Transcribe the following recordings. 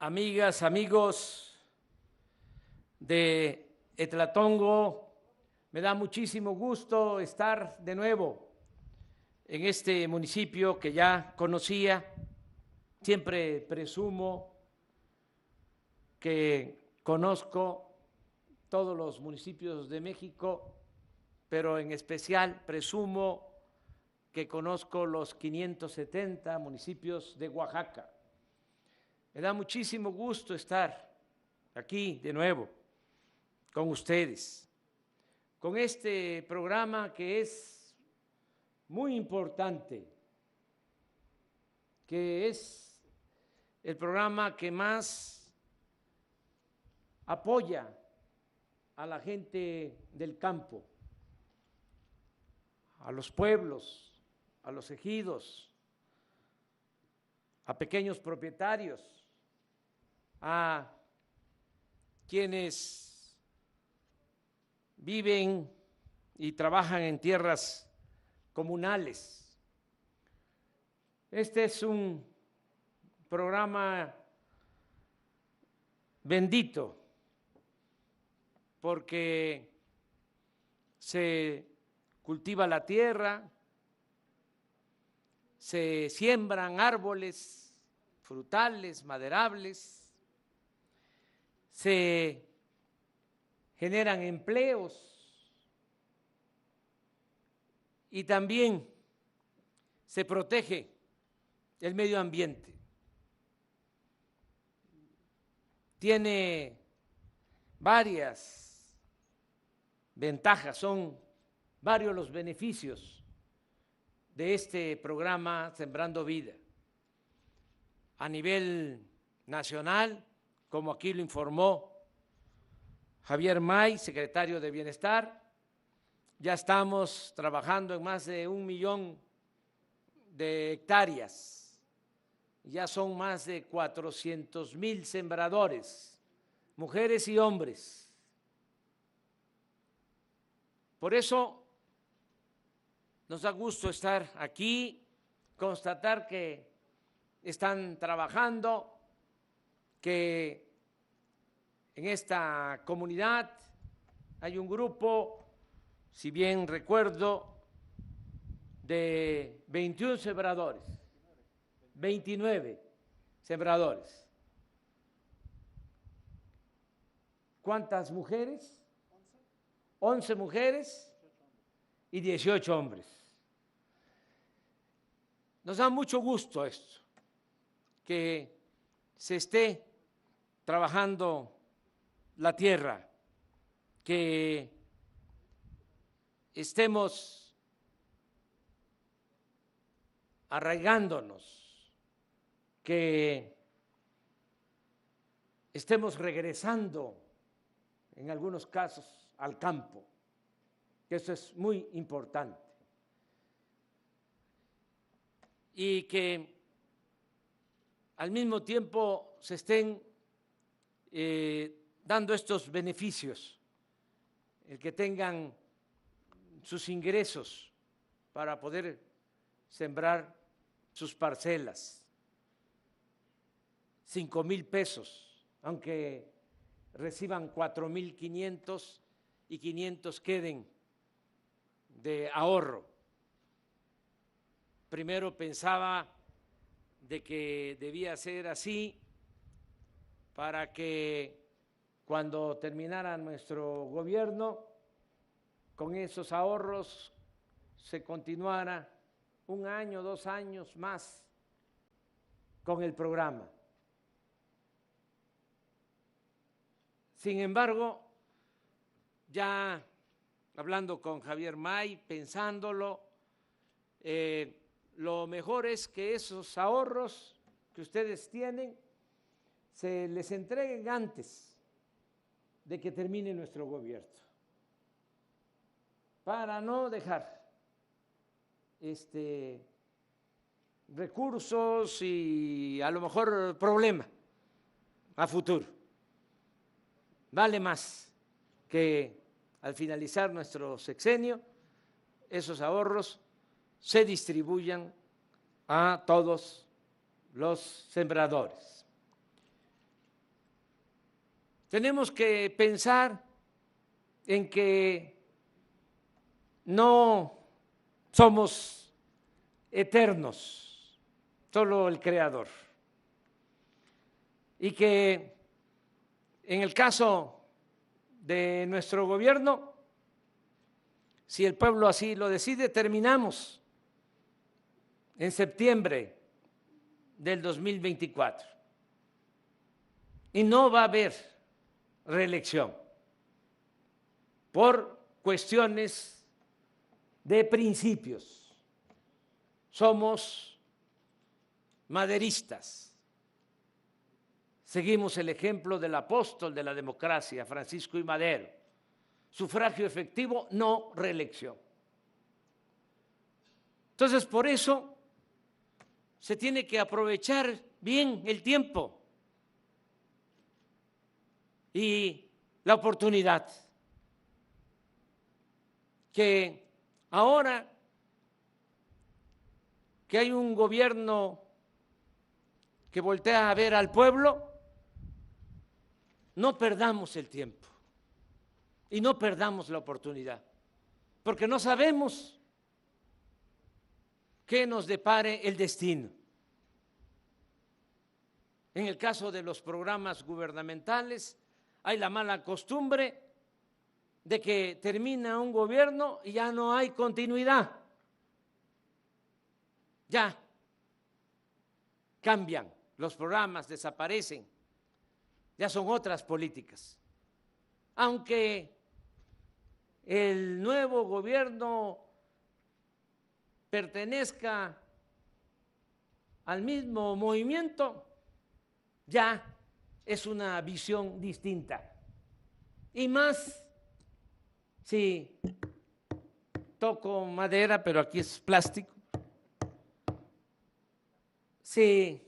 amigas, amigos de Etlatongo, me da muchísimo gusto estar de nuevo en este municipio que ya conocía. Siempre presumo que conozco todos los municipios de México, pero en especial presumo que conozco los 570 municipios de Oaxaca. Me da muchísimo gusto estar aquí de nuevo con ustedes, con este programa que es muy importante, que es el programa que más apoya a la gente del campo, a los pueblos, a los ejidos, a pequeños propietarios, a quienes viven y trabajan en tierras comunales. Este es un programa bendito porque se cultiva la tierra, se siembran árboles frutales, maderables, se generan empleos y también se protege el medio ambiente. Tiene varias ventajas, son varios los beneficios de este programa Sembrando Vida. A nivel nacional, como aquí lo informó Javier May, secretario de Bienestar, ya estamos trabajando en más de 1 millón de hectáreas, ya son más de 400,000 sembradores, mujeres y hombres. Por eso nos da gusto estar aquí, constatar que están trabajando, que en esta comunidad hay un grupo, si bien recuerdo, de 21 sembradores, 29 sembradores. ¿Cuántas mujeres? 11 mujeres y 18 hombres. Nos da mucho gusto esto, que se esté trabajando la tierra, que estemos arraigándonos, que estemos regresando en algunos casos al campo, que eso es muy importante. Y que al mismo tiempo se estén dando estos beneficios, el que tengan sus ingresos para poder sembrar sus parcelas, 5,000 pesos, aunque reciban 4,500 y 500 queden de ahorro. Primero pensaba de que debía ser así para que cuando terminara nuestro gobierno, con esos ahorros se continuara 1 año, 2 años más con el programa. Sin embargo, ya hablando con Javier May, pensándolo, lo mejor es que esos ahorros que ustedes tienen se les entreguen antes de que termine nuestro gobierno, para no dejar recursos y a lo mejor problema a futuro. Vale más que al finalizar nuestro sexenio esos ahorros se distribuyan a todos los sembradores. Tenemos que pensar en que no somos eternos, solo el Creador. Y que en el caso de nuestro gobierno, si el pueblo así lo decide, terminamos en septiembre del 2024. Y no va a haber reelección por cuestiones de principios. Somos maderistas. Seguimos el ejemplo del apóstol de la democracia, Francisco I. Madero. Sufragio efectivo, no reelección. Entonces, por eso se tiene que aprovechar bien el tiempo y la oportunidad que ahora que hay un gobierno que voltea a ver al pueblo, no perdamos el tiempo y no perdamos la oportunidad, porque no sabemos qué nos depare el destino. En el caso de los programas gubernamentales, hay la mala costumbre de que termina un gobierno y ya no hay continuidad. Ya cambian los programas, desaparecen, ya son otras políticas. Aunque el nuevo gobierno pertenezca al mismo movimiento, ya es una visión distinta. Y más si toco madera, pero aquí es plástico, si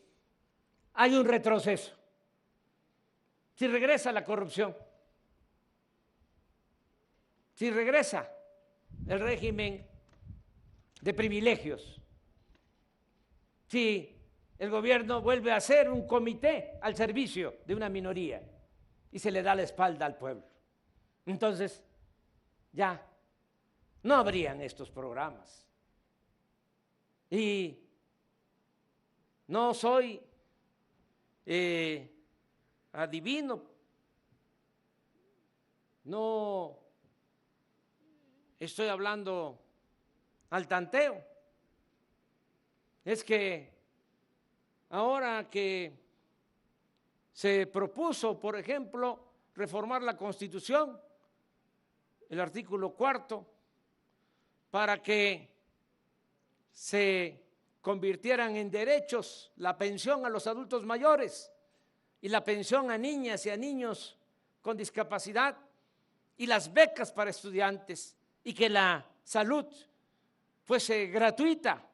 hay un retroceso, si regresa la corrupción, si regresa el régimen de privilegios, si el gobierno vuelve a ser un comité al servicio de una minoría y se le da la espalda al pueblo. Entonces, ya no habrían estos programas. Y no soy adivino, no estoy hablando al tanteo. Es que ahora que se propuso, por ejemplo, reformar la Constitución, el artículo 4, para que se convirtieran en derechos la pensión a los adultos mayores y la pensión a niñas y a niños con discapacidad y las becas para estudiantes y que la salud fuese gratuita,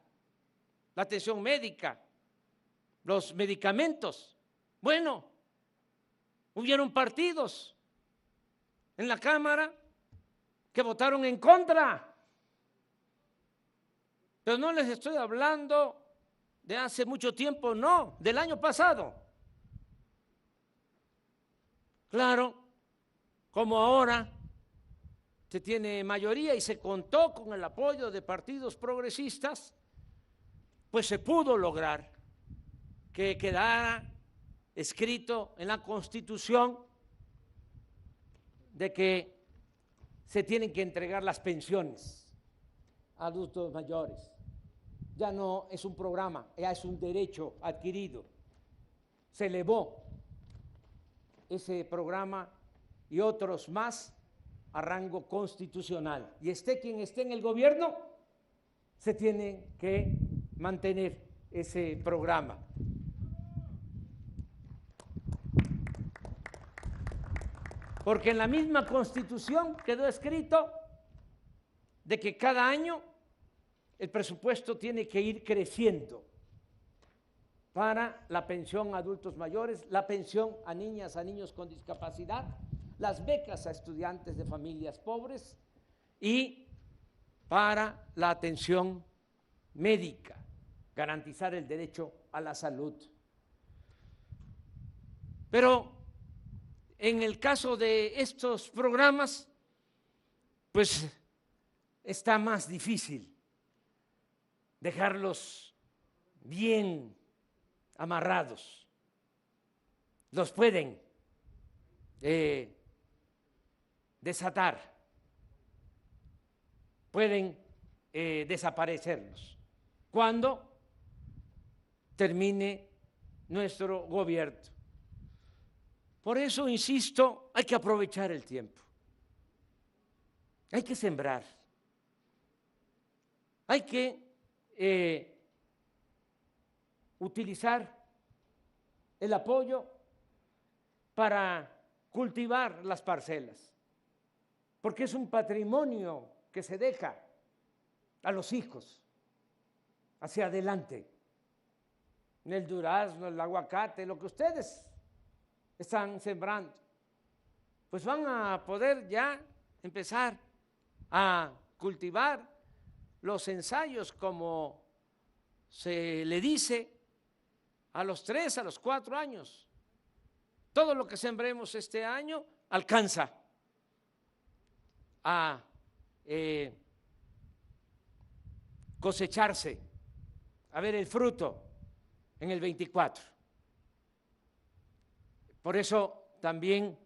la atención médica, los medicamentos. Bueno, hubieron partidos en la Cámara que votaron en contra. Pero no les estoy hablando de hace mucho tiempo, no, del año pasado. Claro, como ahora se tiene mayoría y se contó con el apoyo de partidos progresistas, pues se pudo lograr que quedara escrito en la Constitución de que se tienen que entregar las pensiones a adultos mayores. Ya no es un programa, ya es un derecho adquirido. Se elevó ese programa y otros más a rango constitucional. Y esté quien esté en el gobierno, se tiene que mantener ese programa. Porque en la misma Constitución quedó escrito de que cada año el presupuesto tiene que ir creciendo para la pensión a adultos mayores, la pensión a niñas, a niños con discapacidad, las becas a estudiantes de familias pobres y para la atención médica, garantizar el derecho a la salud. Pero en el caso de estos programas, pues está más difícil dejarlos bien amarrados. Los pueden desatar, pueden desaparecerlos cuando termine nuestro gobierno. Por eso, insisto, hay que aprovechar el tiempo, hay que sembrar, hay que utilizar el apoyo para cultivar las parcelas, porque es un patrimonio que se deja a los hijos hacia adelante. El durazno, el aguacate, lo que ustedes están sembrando, pues van a poder ya empezar a cultivar los ensayos, como se le dice, a los 3, a los 4 años. Todo lo que sembremos este año alcanza a cosecharse, a ver el fruto en el 24. Por eso también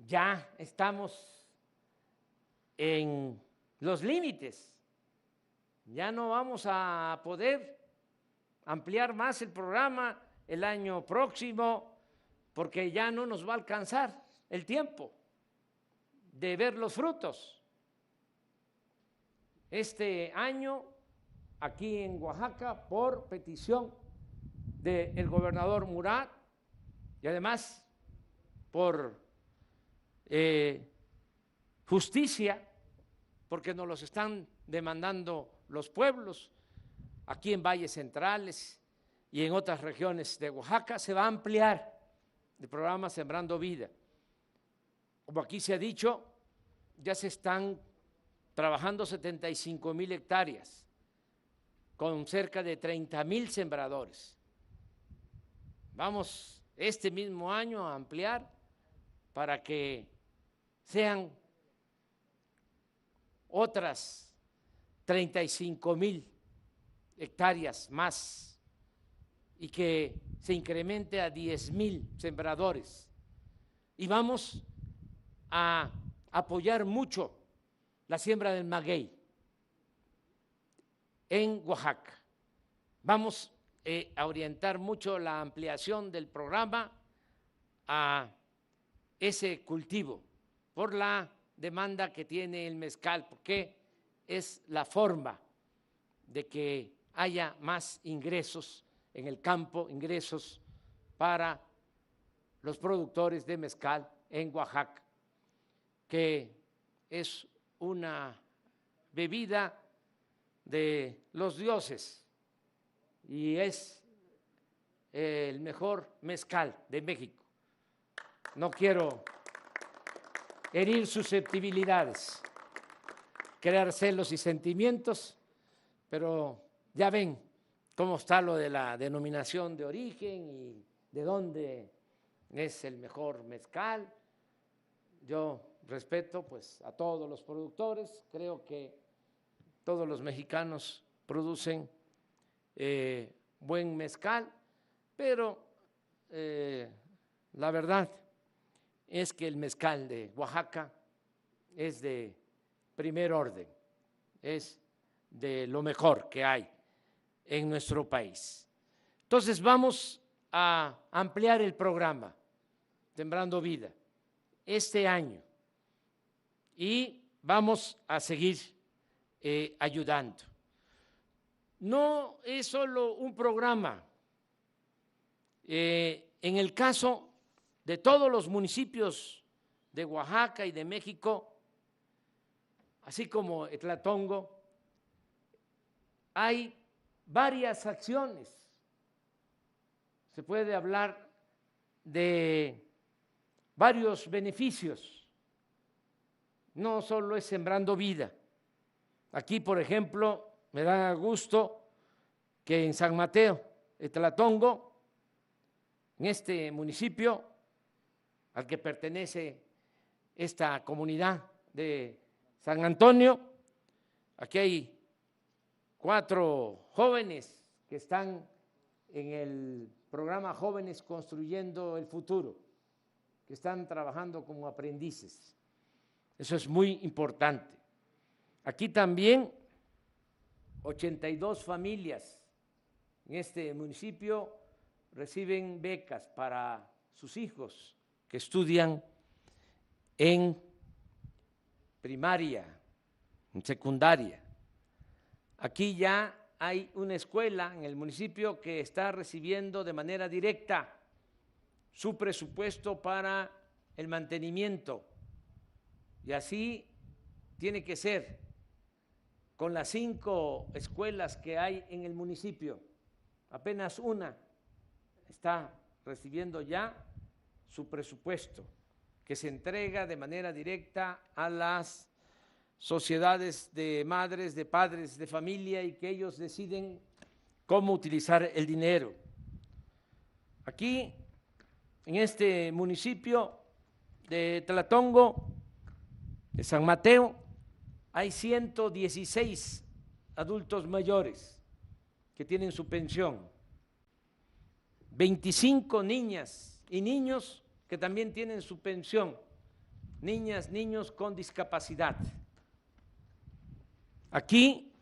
ya estamos en los límites, ya no vamos a poder ampliar más el programa el año próximo, porque ya no nos va a alcanzar el tiempo de ver los frutos. Este año, aquí en Oaxaca, por petición del gobernador Murat y además por justicia, porque nos los están demandando los pueblos, aquí en valles centrales y en otras regiones de Oaxaca, se va a ampliar el programa Sembrando Vida. Como aquí se ha dicho, ya se están trabajando 75,000 hectáreas con cerca de 30,000 sembradores. Vamos este mismo año a ampliar para que sean otras 35,000 hectáreas más y que se incremente a 10,000 sembradores. Y vamos a apoyar mucho la siembra del maguey en Oaxaca. Vamos a orientar mucho la ampliación del programa a ese cultivo por la demanda que tiene el mezcal, porque es la forma de que haya más ingresos en el campo, ingresos para los productores de mezcal en Oaxaca, que es una bebida de los dioses y es el mejor mezcal de México. No quiero herir susceptibilidades, crear celos y sentimientos, pero ya ven cómo está lo de la denominación de origen y de dónde es el mejor mezcal. Yo respeto pues a todos los productores, creo que todos los mexicanos producen buen mezcal, pero la verdad es que el mezcal de Oaxaca es de primer orden, es de lo mejor que hay en nuestro país. Entonces vamos a ampliar el programa Sembrando Vida este año y vamos a seguir ayudando. No es solo un programa. En el caso de todos los municipios de Oaxaca y de México, así como Etlatongo, hay varias acciones. Se puede hablar de varios beneficios. No solo es Sembrando Vida. Aquí, por ejemplo, me da gusto que en San Mateo, Etlatongo, En este municipio al que pertenece esta comunidad de San Antonio, aquí hay 4 jóvenes que están en el programa Jóvenes Construyendo el Futuro, que están trabajando como aprendices. Eso es muy importante. Aquí también 82 familias en este municipio reciben becas para sus hijos que estudian en primaria, en secundaria. Aquí ya hay una escuela en el municipio que está recibiendo de manera directa su presupuesto para el mantenimiento, y así tiene que ser con las 5 escuelas que hay en el municipio. Apenas una está recibiendo ya su presupuesto, que se entrega de manera directa a las sociedades de madres, de padres de familia, y que ellos deciden cómo utilizar el dinero. Aquí, en este municipio de Tlatongo, de San Mateo, hay 116 adultos mayores que tienen su pensión, 25 niñas y niños que también tienen su pensión, niñas, niños con discapacidad. Aquí,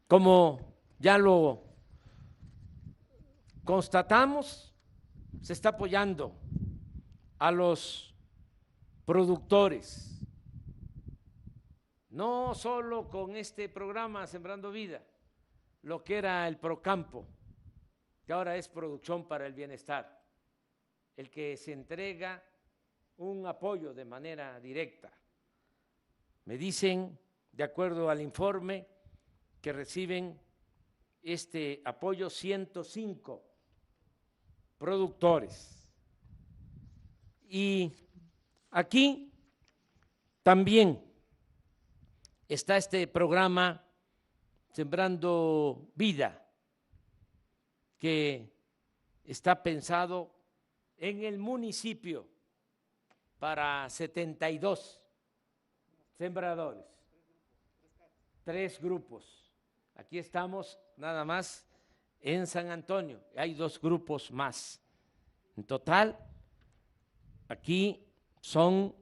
como ya lo constatamos, se está apoyando a los productores, no solo con este programa Sembrando Vida, lo que era el Procampo, que ahora es Producción para el Bienestar, el que se entrega un apoyo de manera directa. Me dicen, de acuerdo al informe, que reciben este apoyo 105 productores. Y aquí también está este programa Sembrando Vida, que está pensado en el municipio para 72 sembradores, 3 grupos. Aquí estamos nada más en San Antonio, hay 2 grupos más. En total, aquí son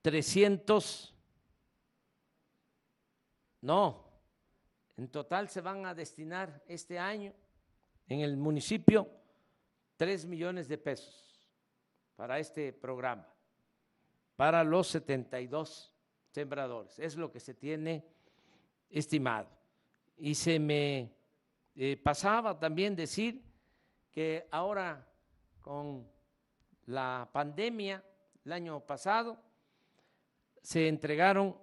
300, no, en total se van a destinar este año en el municipio 3 millones de pesos para este programa, para los 72 sembradores. Es lo que se tiene estimado. Y se me pasaba también decir que ahora con la pandemia, el año pasado, se entregaron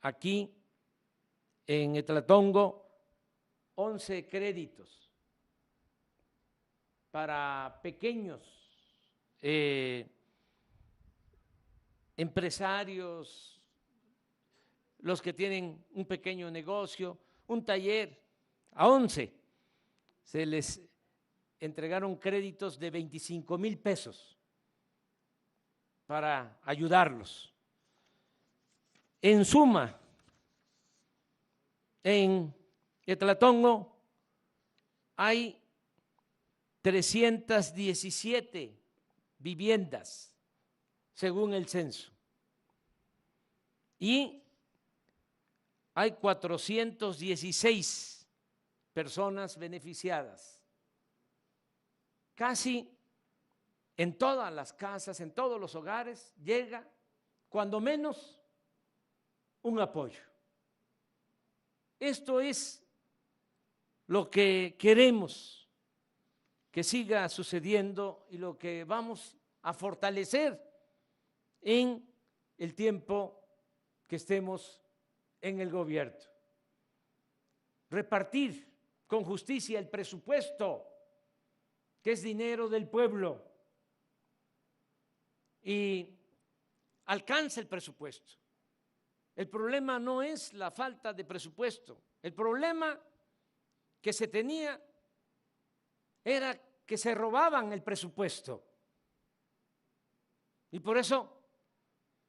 aquí en Tlatongo 11 créditos para pequeños empresarios, los que tienen un pequeño negocio, un taller. A 11 se les entregaron créditos de 25,000 pesos para ayudarlos. En suma, en Tlatongo hay 317 viviendas, según el censo, y hay 416 personas beneficiadas. Casi en todas las casas, en todos los hogares, llega cuando menos un apoyo. Esto es lo que queremos que siga sucediendo y lo que vamos a fortalecer en el tiempo que estemos en el gobierno. Repartir con justicia el presupuesto, que es dinero del pueblo, y alcanza el presupuesto. El problema no es la falta de presupuesto, el problema que se tenía era que se robaban el presupuesto. Y por eso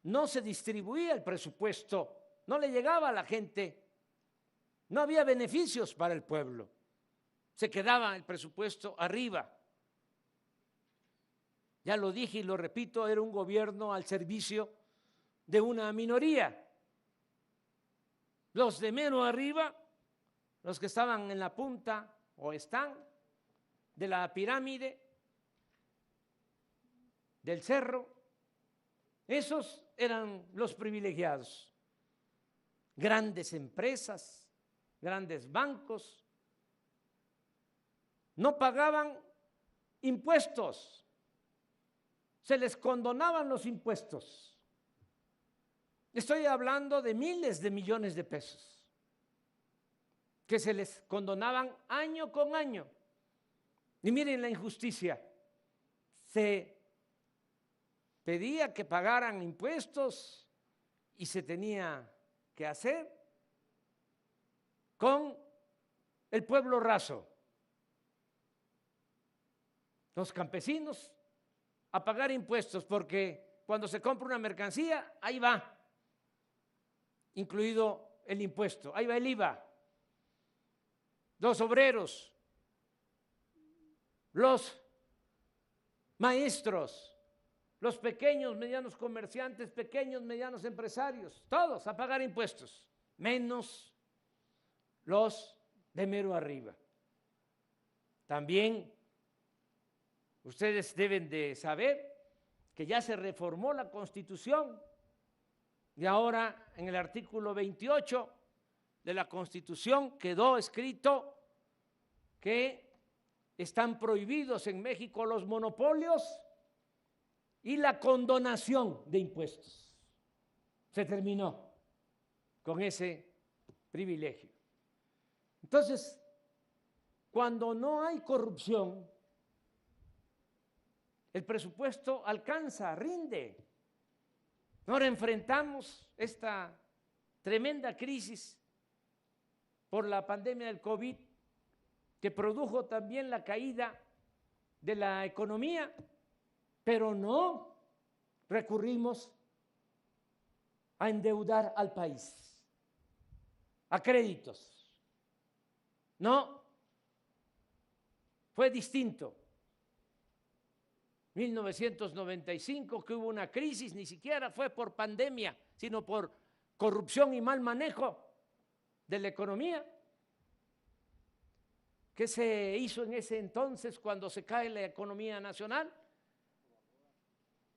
no se distribuía el presupuesto, no le llegaba a la gente, no había beneficios para el pueblo. Se quedaba el presupuesto arriba. Ya lo dije y lo repito, era un gobierno al servicio de una minoría. Los de menos arriba, los que estaban en la punta o están de la pirámide, del cerro, esos eran los privilegiados. Grandes empresas, grandes bancos, no pagaban impuestos, se les condonaban los impuestos. Estoy hablando de miles de millones de pesos que se les condonaban año con año. Y miren la injusticia, se pedía que pagaran impuestos y se tenía que hacer con el pueblo raso. Los campesinos a pagar impuestos, porque cuando se compra una mercancía, ahí va, incluido el impuesto, ahí va el IVA. Los obreros, los maestros, los pequeños, medianos comerciantes, pequeños, medianos empresarios, todos a pagar impuestos, menos los de mero arriba. También ustedes deben de saber que ya se reformó la Constitución y ahora en el artículo 28 de la Constitución quedó escrito que están prohibidos en México los monopolios y la condonación de impuestos. Se terminó con ese privilegio. Entonces, cuando no hay corrupción, el presupuesto alcanza, rinde. Ahora enfrentamos esta tremenda crisis por la pandemia del COVID, que produjo también la caída de la economía, pero no recurrimos a endeudar al país, a créditos. No, fue distinto. 1995, que hubo una crisis, ni siquiera fue por pandemia, sino por corrupción y mal manejo de la economía. ¿Qué se hizo en ese entonces cuando se cae la economía nacional?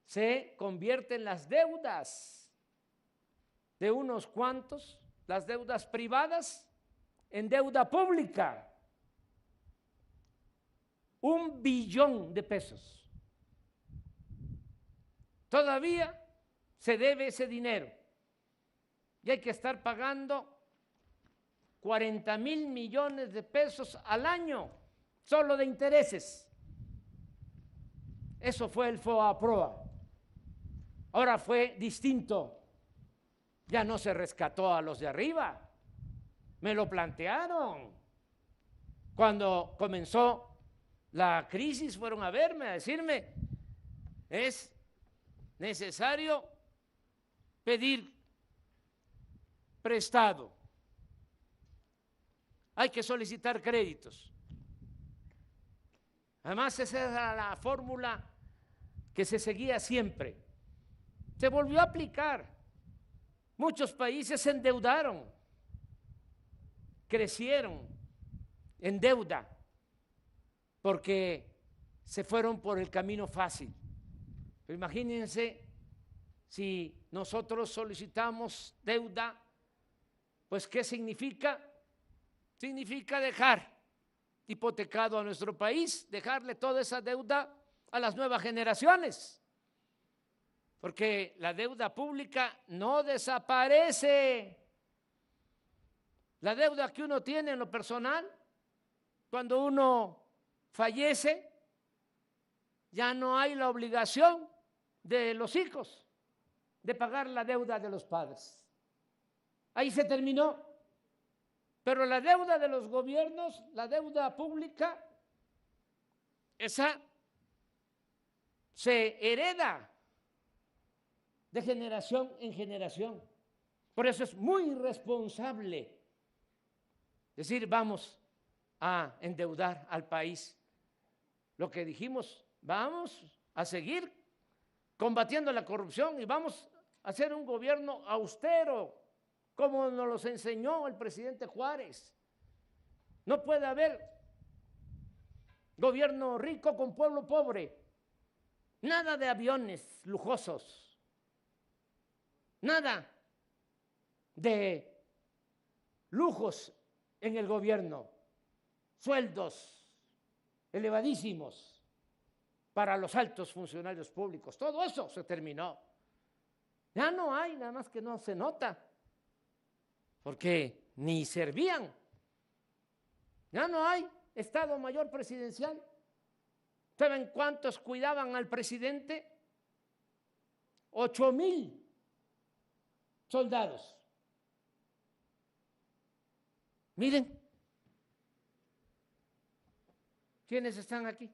Se convierten las deudas de unos cuantos, las deudas privadas, en deuda pública. 1 billón de pesos. Todavía se debe ese dinero y hay que estar pagando 40,000 millones de pesos al año, solo de intereses. Eso fue el FOBAPROA. Ahora fue distinto. Ya no se rescató a los de arriba. Me lo plantearon. Cuando comenzó la crisis fueron a verme, a decirme, es necesario pedir prestado. Hay que solicitar créditos. Además, esa era la fórmula que se seguía siempre. Se volvió a aplicar. Muchos países se endeudaron, crecieron en deuda, porque se fueron por el camino fácil. Pero imagínense si nosotros solicitamos deuda, pues ¿qué significa? Significa dejar hipotecado a nuestro país, dejarle toda esa deuda a las nuevas generaciones, porque la deuda pública no desaparece. La deuda que uno tiene en lo personal, cuando uno fallece, ya no hay la obligación de los hijos de pagar la deuda de los padres. Ahí se terminó. Pero la deuda de los gobiernos, la deuda pública, esa se hereda de generación en generación. Por eso es muy irresponsable decir vamos a endeudar al país. Lo que dijimos, vamos a seguir combatiendo la corrupción y vamos a hacer un gobierno austero, como nos los enseñó el presidente Juárez. No puede haber gobierno rico con pueblo pobre. Nada de aviones lujosos. Nada de lujos en el gobierno. Sueldos elevadísimos para los altos funcionarios públicos. Todo eso se terminó. Ya no hay, nada más que no se nota, porque ni servían. Ya no hay Estado Mayor Presidencial. ¿Saben cuántos cuidaban al presidente? 8,000 soldados. Miren, ¿quiénes están aquí?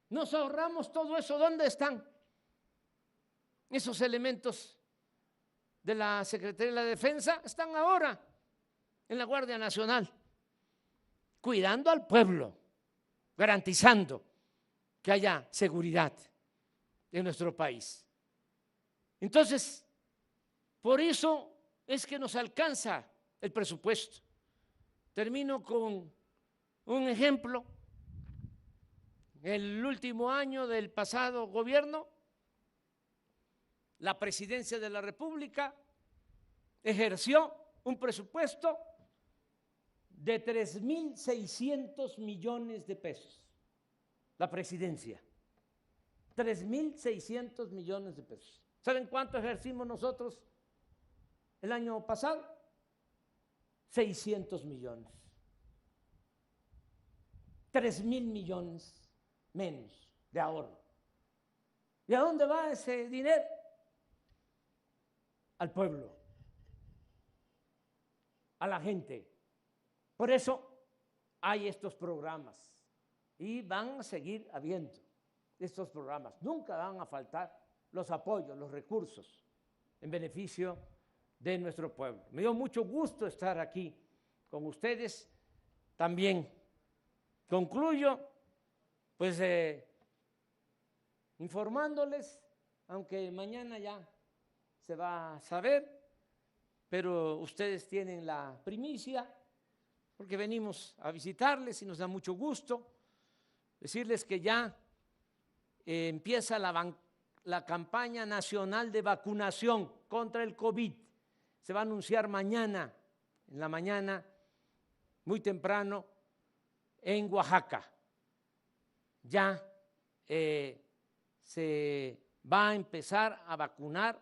Nos ahorramos todo eso. ¿Dónde están esos elementos de la Secretaría de la Defensa? Están ahora en la Guardia Nacional, cuidando al pueblo, garantizando que haya seguridad en nuestro país. Entonces, por eso es que nos alcanza el presupuesto. Termino con un ejemplo. El último año del pasado gobierno, la Presidencia de la República ejerció un presupuesto de 3,600 millones de pesos. La presidencia, 3,600 millones de pesos. ¿Saben cuánto ejercimos nosotros el año pasado? 600 millones. 3,000 millones menos de ahorro. ¿Y a dónde va ese dinero? Al pueblo, a la gente. Por eso hay estos programas y van a seguir habiendo estos programas. Nunca van a faltar los apoyos, los recursos en beneficio de nuestro pueblo. Me dio mucho gusto estar aquí con ustedes. También concluyo pues informándoles, aunque mañana ya se va a saber, pero ustedes tienen la primicia porque venimos a visitarles y nos da mucho gusto decirles que ya empieza la campaña nacional de vacunación contra el COVID. Se va a anunciar mañana, en la mañana, muy temprano, en Oaxaca. Ya se va a empezar a vacunar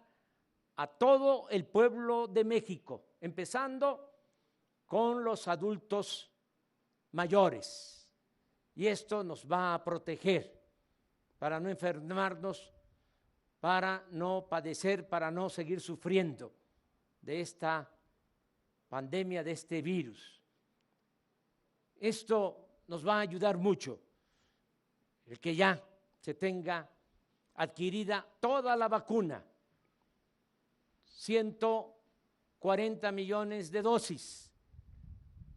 a todo el pueblo de México, empezando con los adultos mayores. Y esto nos va a proteger para no enfermarnos, para no padecer, para no seguir sufriendo de esta pandemia, de este virus. Esto nos va a ayudar mucho, el que ya se tenga adquirida toda la vacuna, 140 millones de dosis,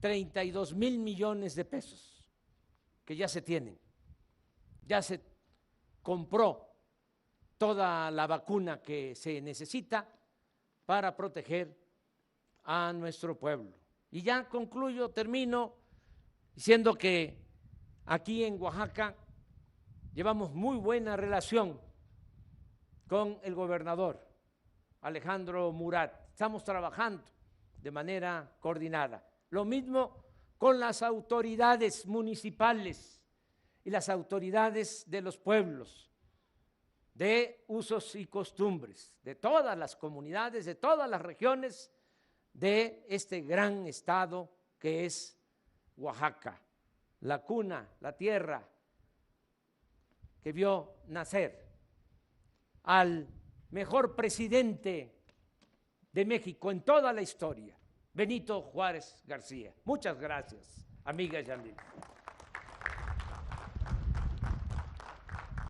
32,000 millones de pesos que ya se tienen. Ya se compró toda la vacuna que se necesita para proteger a nuestro pueblo. Y ya concluyo, termino diciendo que aquí en Oaxaca llevamos muy buena relación con el gobernador Alejandro Murat. Estamos trabajando de manera coordinada. Lo mismo con las autoridades municipales y las autoridades de los pueblos, de usos y costumbres, de todas las comunidades, de todas las regiones de este gran estado que es Oaxaca, la cuna, la tierra que vio nacer al mejor presidente de México en toda la historia, Benito Juárez García. Muchas gracias, amigas y amigos.